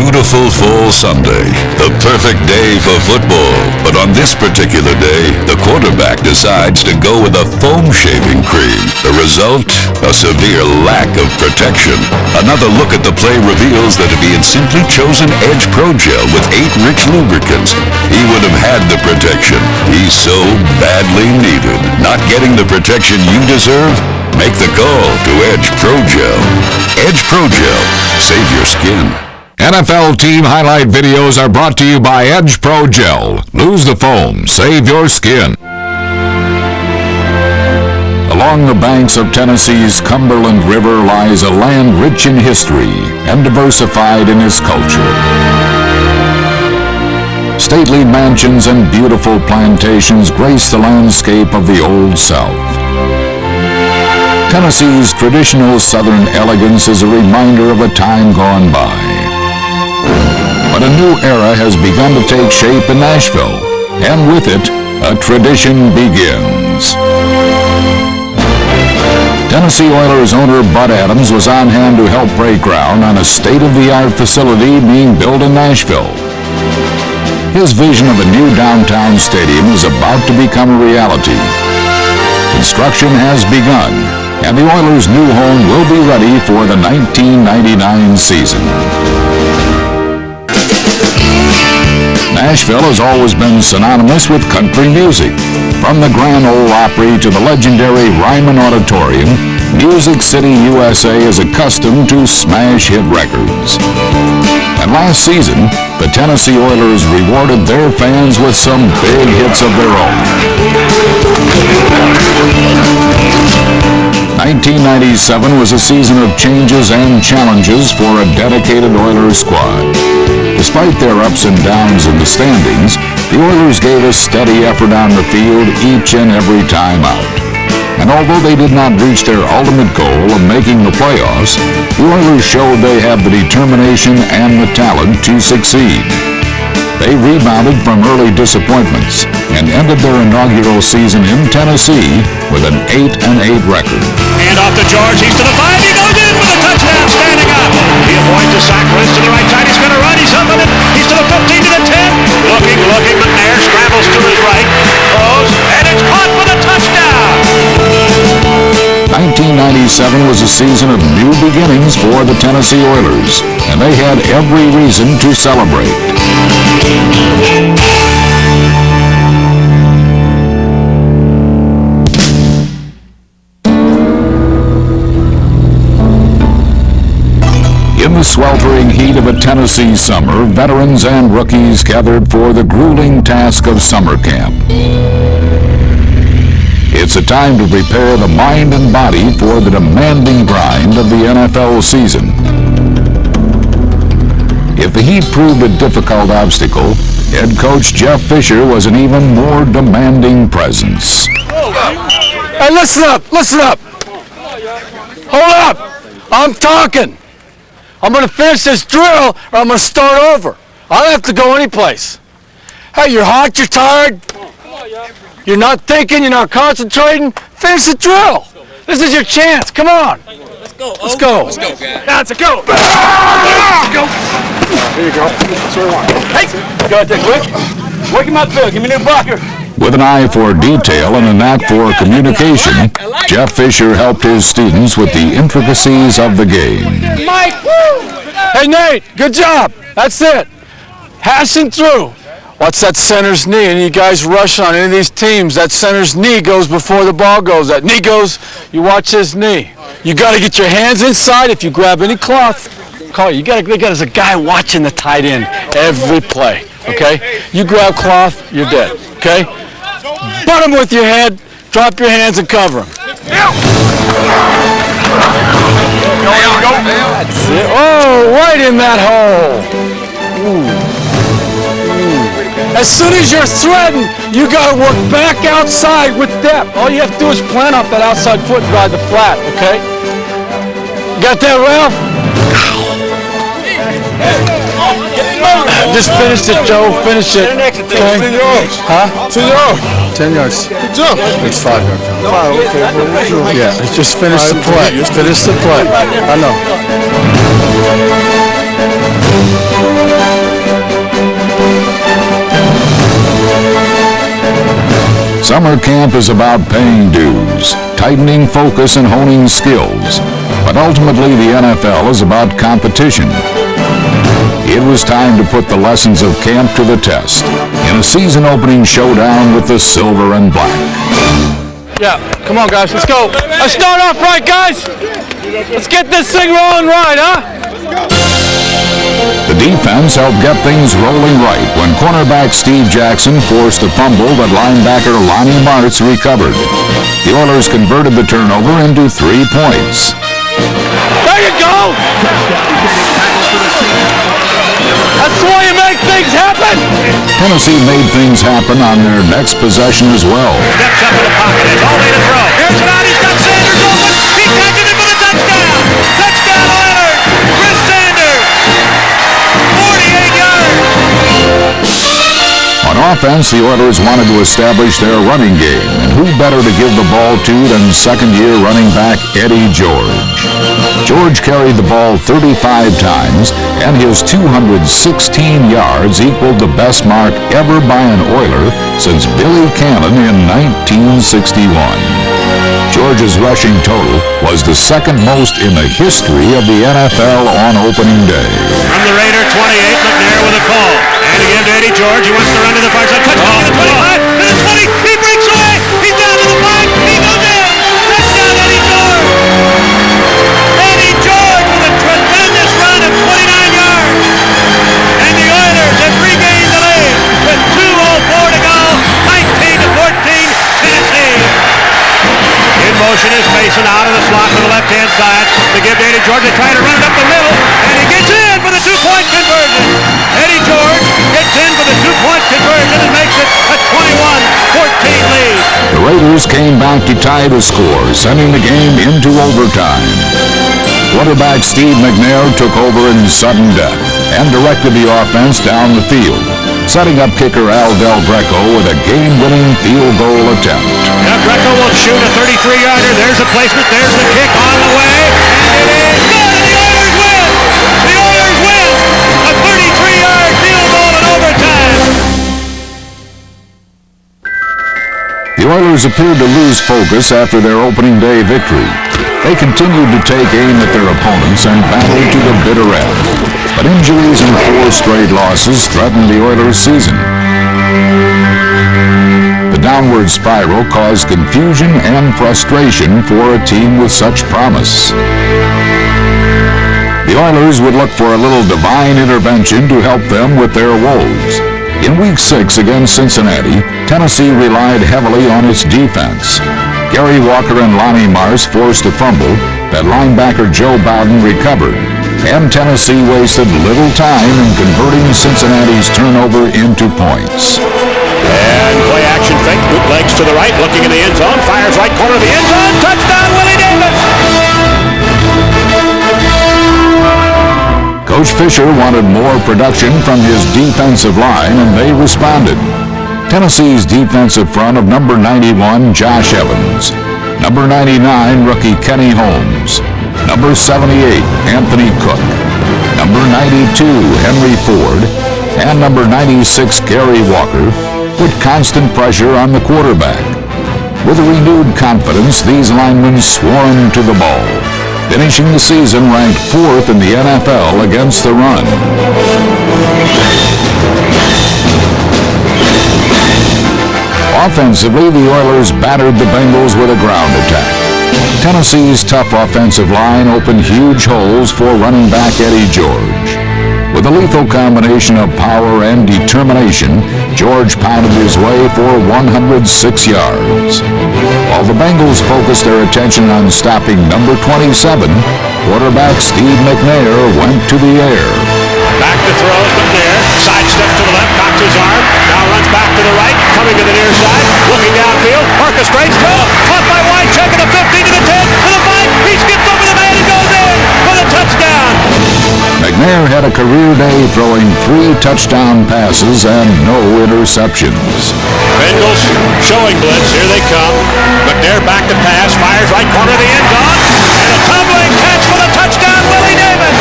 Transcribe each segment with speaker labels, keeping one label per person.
Speaker 1: beautiful fall Sunday, the perfect day for football. But on this particular day, the quarterback decides to go with a foam shaving cream. The result? A severe lack of protection. Another look at the play reveals that if he had simply chosen Edge Pro Gel with 8 rich lubricants, he would have had the protection he so badly needed. Not getting the protection you deserve? Make the call to Edge Pro Gel. Edge Pro Gel. Save your skin.
Speaker 2: NFL team highlight videos are brought to you by Edge Pro Gel. Lose the foam. Save your skin. Along the banks of Tennessee's Cumberland River lies a land rich in history and diversified in its culture. Stately mansions and beautiful plantations grace the landscape of the Old South. Tennessee's traditional Southern elegance is a reminder of a time gone by. But a new era has begun to take shape in Nashville, and with it, a tradition begins. Tennessee Oilers owner Bud Adams was on hand to help break ground on a state-of-the-art facility being built in Nashville. His vision of a new downtown stadium is about to become a reality. Construction has begun, and the Oilers' new home will be ready for the 1999 season. Nashville has always been synonymous with country music. From the Grand Ole Opry to the legendary Ryman Auditorium, Music City, USA is accustomed to smash hit records. And last season, the Tennessee Oilers rewarded their fans with some big hits of their own. 1997 was a season of changes and challenges for a dedicated Oilers squad. Despite their ups and downs in the standings, the Oilers gave a steady effort on the field each and every time out. And although they did not reach their ultimate goal of making the playoffs, the Oilers showed they have the determination and the talent to succeed. They rebounded from early disappointments and ended their inaugural season in Tennessee with an 8-8 record.
Speaker 3: Hand off to George, he's to the 5, he goes in with a touchdown, standing up. He avoids the sack, runs to the right side, he's going to run, he's up on it, he's to the 15, to the 10. Looking, McNair scrambles to his right, throws, and it's caught for the touchdown.
Speaker 2: 1997 was a season of new beginnings for the Tennessee Oilers, and they had every reason to celebrate. In the sweltering heat of a Tennessee summer, veterans and rookies gathered for the grueling task of summer camp. It's a time to prepare the mind and body for the demanding grind of the NFL season. If the heat proved a difficult obstacle, head coach Jeff Fisher was an even more demanding presence.
Speaker 4: Hey, listen up! Hold up! I'm talking! I'm going to finish this drill or I'm going to start over. I don't have to go anyplace. Hey, you're hot, you're tired, you're not thinking, you're not concentrating, finish the drill. This is your chance, come on.
Speaker 5: Let's go.
Speaker 4: Let's go.
Speaker 5: Let's go, guys.
Speaker 4: That's a go. Go. Here you go. That's what I want. Hey, go ahead, take a quick. Work him out the field, give me a new blocker.
Speaker 2: With an eye for detail and a knack for communication, Jeff Fisher helped his students with the intricacies of the game.
Speaker 4: Mike! Hey, Nate, good job. That's it. Hashing through. What's that center's knee? Any of you guys rush on any of these teams, that center's knee goes before the ball goes. That knee goes, you watch his knee. You got to get your hands inside. If you grab any cloth, call you. You got to, there's a guy watching the tight end every play, okay? You grab cloth, you're dead, okay? Butt him with your head, drop your hands and cover him. That's it. Oh, right in that hole. Ooh. As soon as you're threatened, you got to work back outside with depth. All you have to do is plant off that outside foot and ride the flat, okay? Got that, Ralph? Just finish it, Joe. Finish it. Okay?
Speaker 6: 10 yards.
Speaker 4: Huh?
Speaker 6: 10 yards.
Speaker 4: 10 yards.
Speaker 6: Good job.
Speaker 4: It's 5 yards.
Speaker 6: 5, okay.
Speaker 4: Yeah, just finish the play. Just finish the play. I know.
Speaker 2: Summer camp is about paying dues, tightening focus and honing skills. But ultimately, the NFL is about competition. It was time to put the lessons of camp to the test in a season-opening showdown with the silver and black.
Speaker 4: Yeah, come on, guys, let's go. Let's start off right, guys. Let's get this thing rolling right, huh?
Speaker 2: The defense helped get things rolling right when cornerback Steve Jackson forced a fumble that linebacker Lonnie Martz recovered. The Oilers converted the turnover into 3 points.
Speaker 4: There you go! That's the way you make things happen!
Speaker 2: Tennessee made things happen on their next possession as well.
Speaker 3: Steps up in the pocket. It's all made to throw. Here's it out. He's got Sanders open. He catches it for the touchdown. Touchdown Oilers. Chris Sanders. 48 yards.
Speaker 2: On offense, the Oilers wanted to establish their running game, and who better to give the ball to than second-year running back Eddie George. George carried the ball 35 times, and his 216 yards equaled the best mark ever by an Oiler since Billy Cannon in 1961. George's rushing total was the second most in the history of the NFL on opening day.
Speaker 3: From the Raider 28, McNair with a call. And again to Eddie George. He wants to run to the far side. Touchdown to the 25, to the 20. He breaks away. He's down to the 5. He goes in. Touchdown Eddie George. Eddie George with a tremendous run of 29 yards. And the Oilers have regained the lead with 2:04 to go. 19-14 Tennessee. In motion is Mason out of the slot to the left-hand side to give to Eddie George. They try to run it up the middle, and he gets in for the two-point conversion. Eddie George gets in for the two-point conversion and makes it a 21-14 lead.
Speaker 2: The Raiders came back to tie the score, sending the game into overtime. Quarterback Steve McNair took over in sudden death and directed the offense down the field, setting up kicker Al Del Greco with a game-winning field goal attempt.
Speaker 3: Now Greco will shoot a 33-yarder. There's the placement. There's the kick on the way. And it is good. And the Oilers win. The Oilers win. A 33-yard field goal in overtime.
Speaker 2: The Oilers appeared to lose focus after their opening day victory. They continued to take aim at their opponents and battled to the bitter end. But injuries and 4 straight losses threatened the Oilers' season. The downward spiral caused confusion and frustration for a team with such promise. The Oilers would look for a little divine intervention to help them with their woes. In Week 6 against Cincinnati, Tennessee relied heavily on its defense. Gary Walker and Lonnie Martz forced a fumble that linebacker Joe Bowden recovered, and Tennessee wasted little time in converting Cincinnati's turnover into points.
Speaker 3: And play action fake, bootlegs to the right, looking in the end zone, fires right corner of the end zone, touchdown Willie Davis!
Speaker 2: Coach Fisher wanted more production from his defensive line, and they responded. Tennessee's defensive front of number 91, Josh Evans, number 99, rookie Kenny Holmes, number 78, Anthony Cook, number 92, Henry Ford, and number 96, Gary Walker, put constant pressure on the quarterback. With a renewed confidence, these linemen swarmed to the ball, finishing the season ranked 4th in the NFL against the run. Offensively, the Oilers battered the Bengals with a ground attack. Tennessee's tough offensive line opened huge holes for running back Eddie George. With a lethal combination of power and determination, George pounded his way for 106 yards. While the Bengals focused their attention on stopping number 27, quarterback Steve McNair went to the air.
Speaker 3: Back to throw, McNair, sidestep to the left, cocks his arm, now runs back to the right, coming to the near side, looking downfield, orchestrates, caught by Wycheck at the 15 to the 10, to the 5, he skips over the man and goes in for the touchdown.
Speaker 2: McNair had a career day throwing 3 touchdown passes and no interceptions.
Speaker 3: Bengals showing blitz, here they come. McNair back to pass, fires right corner of the end zone, and a tumbling catch for the touchdown, Willie Davis.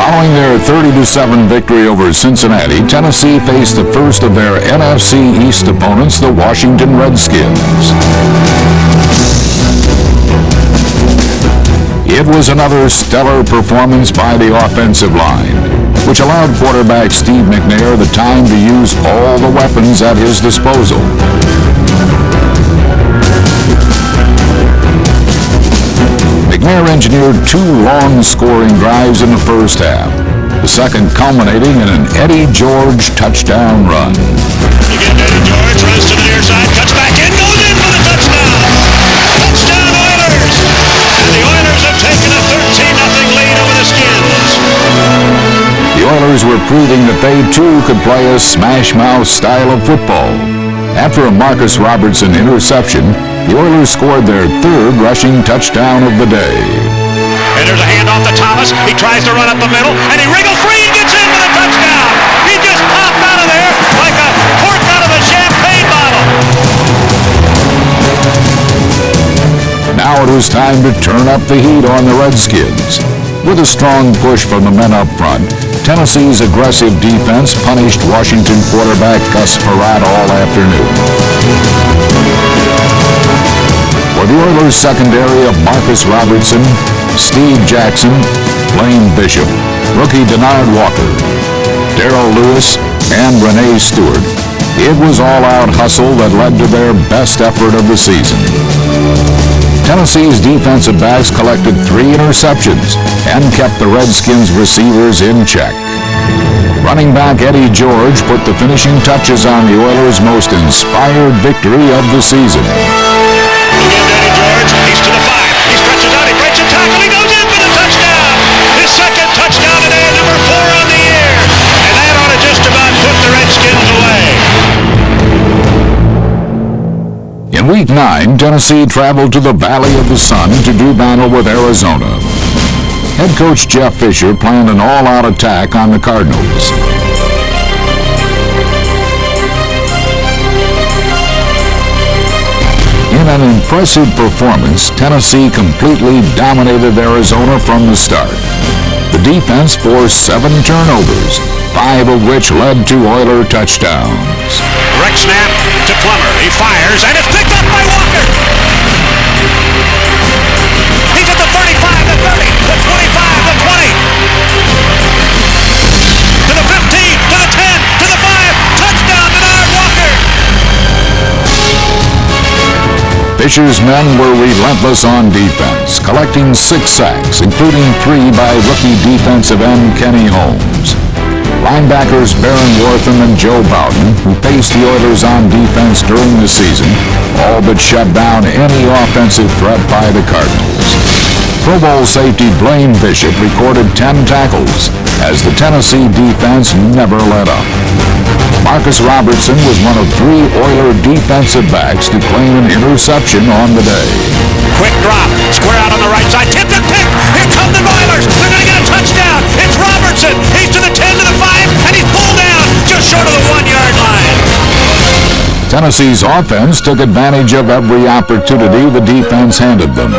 Speaker 2: Following their 30-7 victory over Cincinnati, Tennessee faced the first of their NFC East opponents, the Washington Redskins. It was another stellar performance by the offensive line, which allowed quarterback Steve McNair the time to use all the weapons at his disposal. McNair engineered 2 long scoring drives in the first half, the second culminating in an Eddie George touchdown run.
Speaker 3: Again, Eddie George runs to the near side, cuts back in, goes in for the touchdown! Touchdown Oilers! And the Oilers have taken a 13-0 lead over the Skins.
Speaker 2: The Oilers were proving that they too could play a smash-mouth style of football. After a Marcus Robertson interception, the Oilers scored their 3rd rushing touchdown of the day.
Speaker 3: And there's a handoff to Thomas. He tries to run up the middle, and he wriggles free and gets in for the touchdown. He just popped out of there like a cork out of a champagne bottle.
Speaker 2: Now it was time to turn up the heat on the Redskins. With a strong push from the men up front, Tennessee's aggressive defense punished Washington quarterback Gus Frerotte all afternoon. For the Oilers secondary of Marcus Robertson, Steve Jackson, Blaine Bishop, rookie Denard Walker, Darrell Lewis, and Renee Stewart, it was all-out hustle that led to their best effort of the season. Tennessee's defensive backs collected 3 interceptions and kept the Redskins receivers in check. Running back Eddie George put the finishing touches on the Oilers' most inspired victory of the season.
Speaker 3: Again, Eddie George, he's to the 5. He stretches out, he breaks a tackle, he goes in for the touchdown! His second touchdown today, number 4 on the year! And that ought to just about put the Redskins away.
Speaker 2: In Week 9, Tennessee traveled to the Valley of the Sun to do battle with Arizona. Head coach Jeff Fisher planned an all-out attack on the Cardinals. In an impressive performance, Tennessee completely dominated Arizona from the start. The defense forced 7 turnovers, 5 of which led to Oiler touchdowns.
Speaker 3: Direct snap to Plummer. He fires, and it's picked up by Walker. He's at the 35, the 30, the 25, the 20. To the 15, to the 10, to the 5. Touchdown, Denard Walker.
Speaker 2: Fisher's men were relentless on defense, collecting 6 sacks, including 3 by rookie defensive end Kenny Holmes. Linebackers Baron Wortham and Joe Bowden, who faced the Oilers on defense during the season, all but shut down any offensive threat by the Cardinals. Pro Bowl safety Blaine Bishop recorded 10 tackles, as the Tennessee defense never let up. Marcus Robertson was one of 3 Oiler defensive backs to claim an interception on the day.
Speaker 3: Quick drop, square out on the right side, tipped and picked. Here come the Oilers. They're going to get a touchdown. It's Robertson. He's to the 10, to the 5, and he's pulled down just short of the 1-yard line.
Speaker 2: Tennessee's offense took advantage of every opportunity the defense handed them.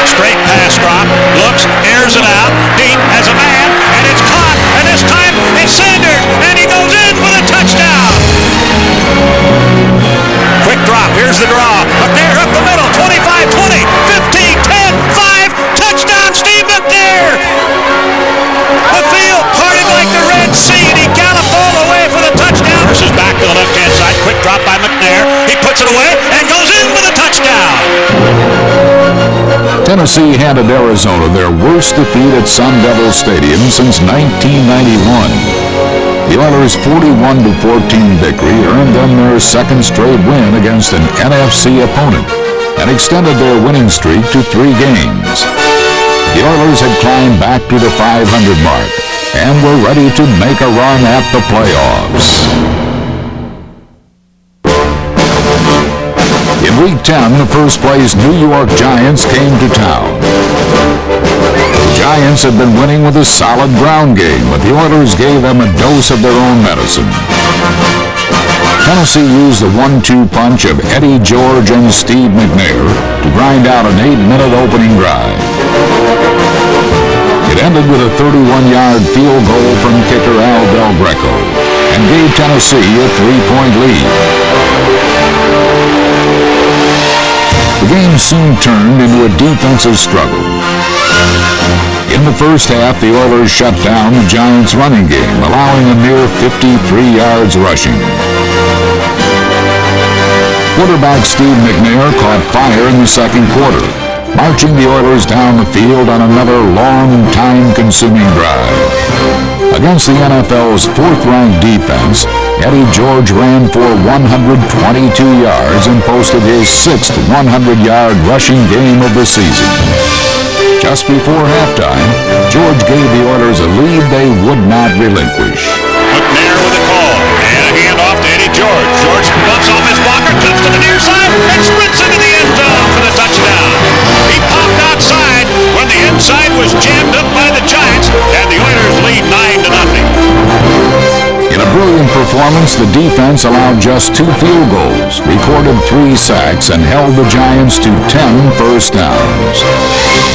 Speaker 3: Straight pass drop, looks, airs it out, deep as a man, and it's caught, and this time it's Sanders, and he goes in for the touchdown. Quick drop, here's the draw, McNair up the middle, 25-20, 15-10, 5, touchdown Steve McNair. The field parted like the Red Sea, and he galloped all the way for the touchdown. This is back to the left-hand side, quick drop by McNair, he puts it away, and goes in for the touchdown.
Speaker 2: Tennessee handed Arizona their worst defeat at Sun Devil Stadium since 1991. The Oilers' 41-14 victory earned them their 2nd straight win against an NFC opponent and extended their winning streak to 3 games. The Oilers had climbed back to the 500 mark and were ready to make a run at the playoffs. In Week 10, the first-place New York Giants came to town. The Giants had been winning with a solid ground game, but the Oilers gave them a dose of their own medicine. Tennessee used the 1-2 punch of Eddie George and Steve McNair to grind out an 8-minute opening drive. It ended with a 31-yard field goal from kicker Al Del Greco and gave Tennessee a 3-point lead. The game soon turned into a defensive struggle. In the first half, the Oilers shut down the Giants' running game, allowing a mere 53 yards rushing. Quarterback Steve McNair caught fire in the second quarter, marching the Oilers down the field on another long, time-consuming drive. Against the NFL's fourth-ranked defense, Eddie George ran for 122 yards and posted his sixth 100-yard rushing game of the season. Just before halftime, George gave the Oilers a lead they would not relinquish.
Speaker 3: McNair with a call, and a handoff to Eddie George. George bumps off his blocker, cuts to the near side, and sprints into the end zone for the touchdown. He popped outside when the inside was jammed up by the Giants, and the Oilers lead 9-0.
Speaker 2: In a brilliant performance, the defense allowed just 2 field goals, recorded 3 sacks, and held the Giants to 10 first downs.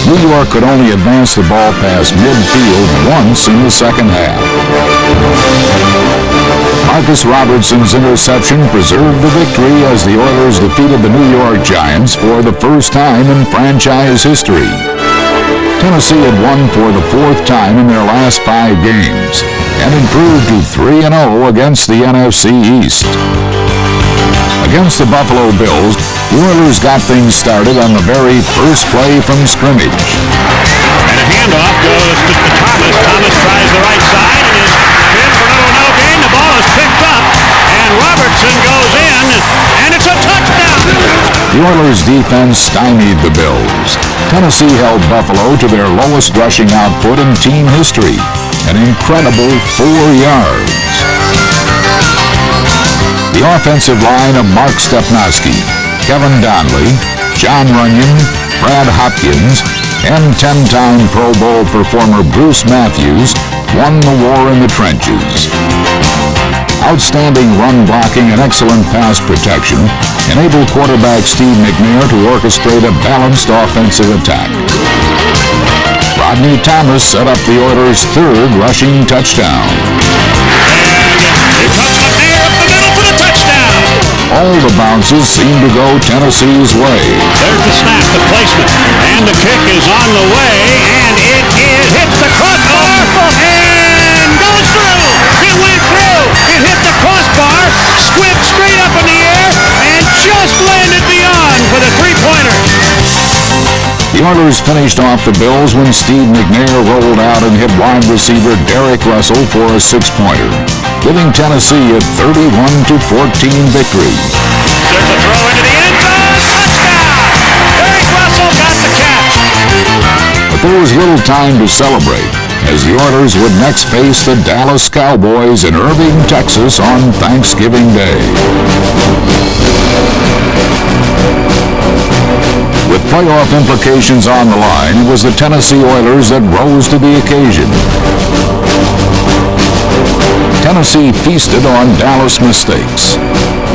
Speaker 2: New York could only advance the ball past midfield once in the second half. Marcus Robertson's interception preserved the victory as the Oilers defeated the New York Giants for the first time in franchise history. Tennessee had won for the 4th time in their last 5 games and improved to 3-0 against the NFC East. Against the Buffalo Bills, the Oilers got things started on the very first play from scrimmage.
Speaker 3: And a handoff goes to Thomas. Thomas tries the right side and is in for no gain. The ball is picked up, and Robertson goes in, and it's a touchdown.
Speaker 2: The Oilers' defense stymied the Bills. Tennessee held Buffalo to their lowest rushing output in team history, an incredible 4 yards. The offensive line of Mark Stepnoski, Kevin Donnelly, John Runyon, Brad Hopkins, and 10-time Pro Bowl performer Bruce Matthews won the war in the trenches. Outstanding run blocking and excellent pass protection enabled quarterback Steve McNair to orchestrate a balanced offensive attack. Rodney Thomas set up the Oilers' 3rd rushing touchdown.
Speaker 3: And here comes McNair up the middle for the touchdown.
Speaker 2: All the bounces seemed to go Tennessee's way.
Speaker 3: There's the snap, the placement, and the kick is on the way, and it hits the crossbar and goes through. It went through. It hit the crossbar, squibbed straight up in the air, and just landed beyond for the 3-pointer.
Speaker 2: The Oilers finished off the Bills when Steve McNair rolled out and hit wide receiver Derek Russell for a 6-pointer, giving Tennessee a 31-14 victory.
Speaker 3: There's a throw into the end zone. Touchdown! Derek Russell got the catch.
Speaker 2: But there was little time to celebrate, as the Oilers would next face the Dallas Cowboys in Irving, Texas on Thanksgiving Day. With playoff implications on the line, it was the Tennessee Oilers that rose to the occasion. Tennessee feasted on Dallas mistakes.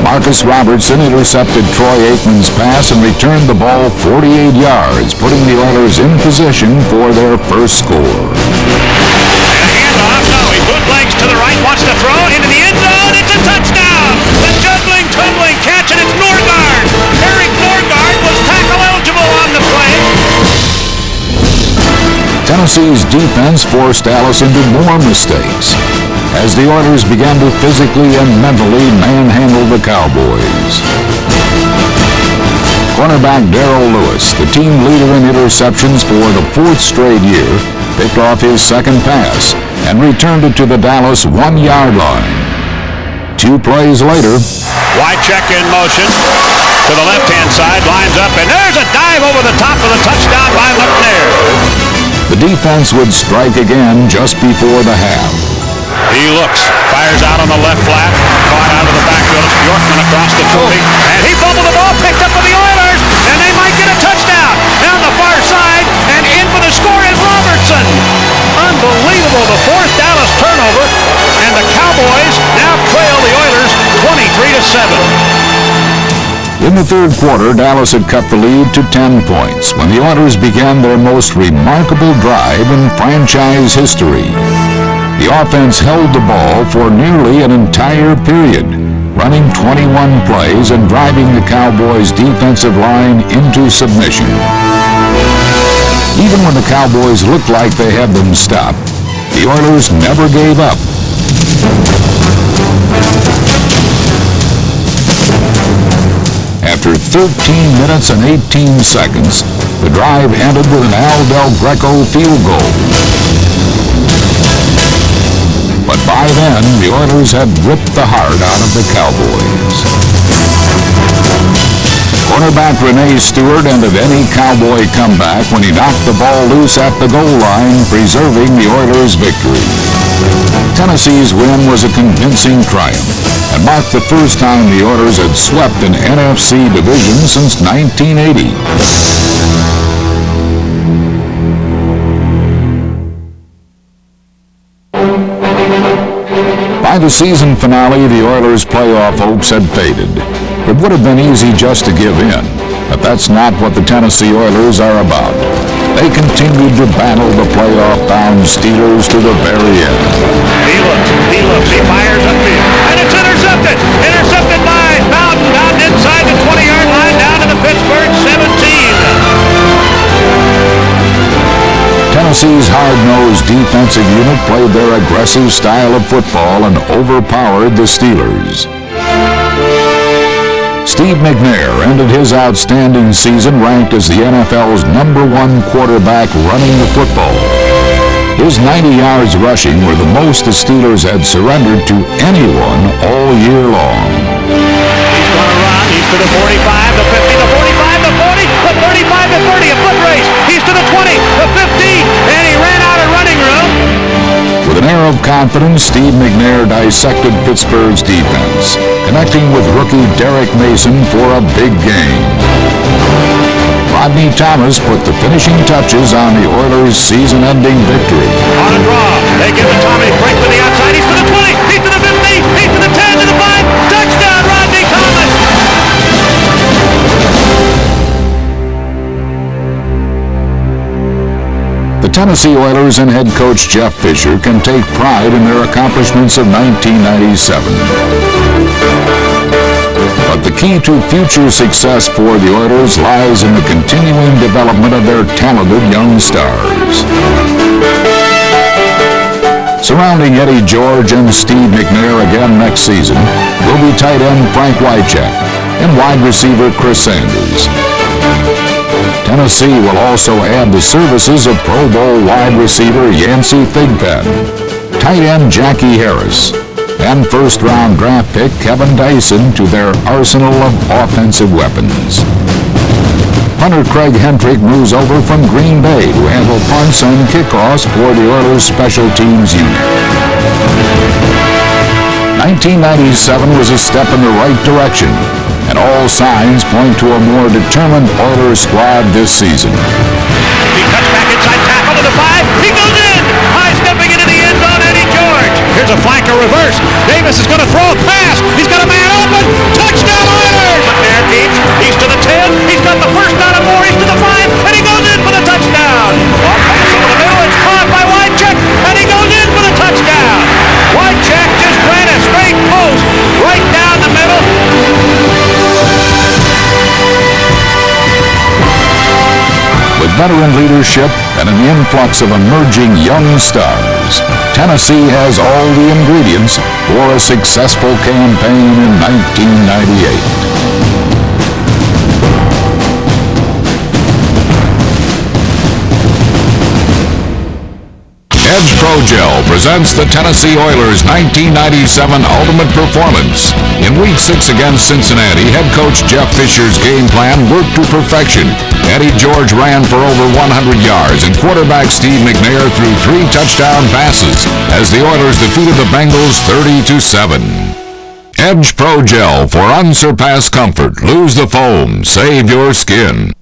Speaker 2: Marcus Robertson intercepted Troy Aikman's pass and returned the ball 48 yards, putting the Oilers in position for their first score.
Speaker 3: And a handoff. No, he bootlegs to the right, wants to throw into the end zone. It's a touchdown! The juggling, tumbling catch, and it's Norgard. Eric Norgard was tackle eligible on the play.
Speaker 2: Tennessee's defense forced Dallas into more mistakes as the Oilers began to physically and mentally manhandle the Cowboys. Cornerback Darrell Lewis, the team leader in interceptions for the 4th straight year, picked off his second pass and returned it to the Dallas 1-yard line. 2 plays later,
Speaker 3: Wide check in motion to the left-hand side, lines up, and there's a dive over the top of the touchdown by McNair.
Speaker 2: the defense would strike again just before the half.
Speaker 3: He looks, fires out on the left flat, caught out of the backfield. Yorkman across the 40, and he fumbled the ball, picked up for the Oilers, and they might get a touchdown. Down the far side, and in for the score is Robertson. Unbelievable, the 4th Dallas turnover, and the Cowboys now trail the Oilers 23-7.
Speaker 2: In the third quarter, Dallas had cut the lead to 10 points when the Oilers began their most remarkable drive in franchise history. The offense held the ball for nearly an entire period, running 21 plays and driving the Cowboys' defensive line into submission. Even when the Cowboys looked like they had them stopped, the Oilers never gave up. After 13 minutes and 18 seconds, the drive ended with an Al Del Greco field goal. But by then, the Oilers had ripped the heart out of the Cowboys. Cornerback Renee Stewart ended any Cowboy comeback when he knocked the ball loose at the goal line, preserving the Oilers' victory. Tennessee's win was a convincing triumph and marked the first time the Oilers had swept an NFC division since 1980. By the season finale, the Oilers' playoff hopes had faded. It would have been easy just to give in, but that's not what the Tennessee Oilers are about. They continued to battle the playoff-bound Steelers to the very end.
Speaker 3: He looks, he fires upfield, and it's intercepted! Intercepted by Bowden, down inside the 20-yard line, down to the Pittsburgh 17.
Speaker 2: Tennessee's hard-nosed defensive unit played their aggressive style of football and overpowered the Steelers. Steve McNair ended his outstanding season ranked as the NFL's #1 quarterback running the football. His 90 yards rushing were the most the Steelers had surrendered to anyone all year long.
Speaker 3: He's going to run. He's to the 45, the 50, the 45, the 40, the 35, the 30, a foot race. He's to the 20, the 15, and he ran out of running room.
Speaker 2: With an air of confidence, Steve McNair dissected Pittsburgh's defense, connecting with rookie Derek Mason for a big game. Rodney Thomas put the finishing touches on the Oilers' season-ending victory.
Speaker 3: On a draw, they give it Tommy, break to the outside, he's to the 20, he's to the 50, he's to the 10, to the 5, touchdown Rodney Thomas!
Speaker 2: The Tennessee Oilers and head coach Jeff Fisher can take pride in their accomplishments of 1997. But the key to future success for the Oilers lies in the continuing development of their talented young stars. Surrounding Eddie George and Steve McNair again next season will be tight end Frank Wycheck and wide receiver Chris Sanders. Tennessee will also add the services of Pro Bowl wide receiver Yancey Thigpen, tight end Jackie Harris, and first-round draft pick Kevin Dyson to their arsenal of offensive weapons. Punter Craig Hentrick moves over from Green Bay to handle punts and kickoffs for the Oilers special teams unit. 1997 was a step in the right direction, and all signs point to a more determined Oilers squad this season.
Speaker 3: He cuts back inside, tackle to the 5, he goes in! High stepping into the end zone, Eddie George! Here's a flanker reverse, Davis is going to throw a pass, he's got a man open, touchdown Oilers! McNair keeps, he's to the 10, he's got the first down and more, he's to the 5, and he goes in for the touchdown! Long pass over the middle, it's caught by Wycheck, and he goes in for the touchdown! Wycheck just ran a straight post, right down the middle.
Speaker 2: With veteran leadership and an influx of emerging young stars, Tennessee has all the ingredients for a successful campaign in 1998. Edge Pro Gel presents the Tennessee Oilers' 1997 Ultimate Performance. In Week 6 against Cincinnati, head coach Jeff Fisher's game plan worked to perfection. Eddie George ran for over 100 yards, and quarterback Steve McNair threw 3 touchdown passes as the Oilers defeated the Bengals 30-7. Edge Pro Gel for unsurpassed comfort. Lose the foam. Save your skin.